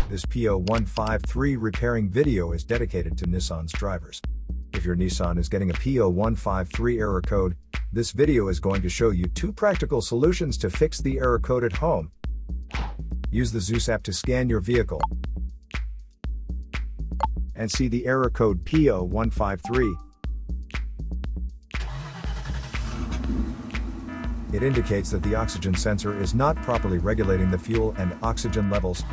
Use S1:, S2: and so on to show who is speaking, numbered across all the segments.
S1: This P0153 repairing video is dedicated to Nissan's drivers. If your Nissan is getting a P0153 error code, this video is going to show you 2 practical solutions to fix the error code at home. Use the Zeus app to scan your vehicle and see the error code P0153. It indicates that the oxygen sensor is not properly regulating the fuel and oxygen levels.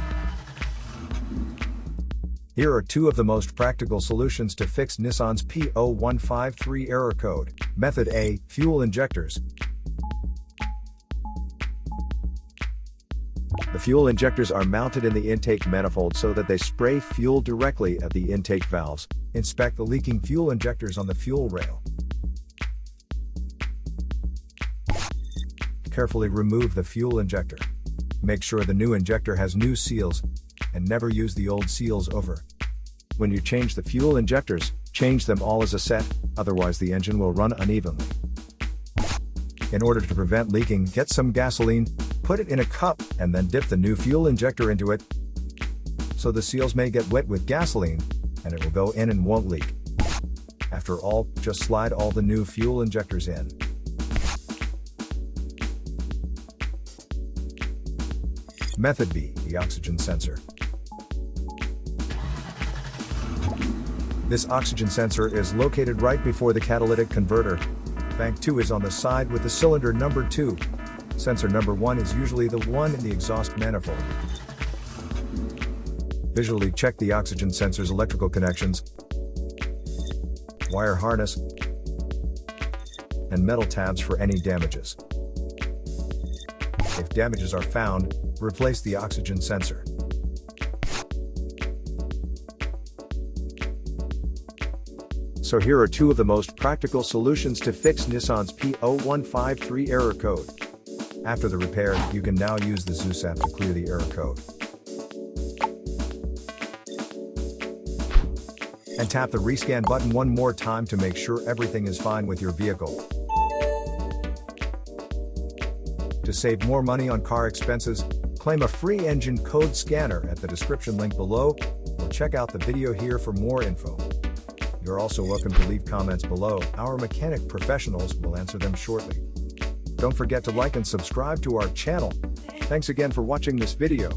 S1: Here are 2 of the most practical solutions to fix Nissan's P0153 error code. Method A, fuel injectors. The fuel injectors are mounted in the intake manifold so that they spray fuel directly at the intake valves. Inspect the leaking fuel injectors on the fuel rail. Carefully remove the fuel injector. Make sure the new injector has new seals, and never use the old seals over. When you change the fuel injectors, change them all as a set, otherwise the engine will run unevenly. In order to prevent leaking, get some gasoline, put it in a cup, and then dip the new fuel injector into it, so the seals may get wet with gasoline, and it will go in and won't leak. After all, just slide all the new fuel injectors in. Method B, the oxygen sensor. This oxygen sensor is located right before the catalytic converter. Bank 2 is on the side with the cylinder number 2. Sensor number 1 is usually the one in the exhaust manifold. Visually check the oxygen sensor's electrical connections, wire harness, and metal tabs for any damages. If damages are found, replace the oxygen sensor. So here are 2 of the most practical solutions to fix Nissan's P0153 error code. After the repair, you can now use the Zeus app to clear the error code. And tap the rescan button one more time to make sure everything is fine with your vehicle. To save more money on car expenses, claim a free engine code scanner at the description link below, or check out the video here for more info. You're also welcome to leave comments below. Our mechanic professionals will answer them shortly. Don't forget to like and subscribe to our channel. Thanks again for watching this video.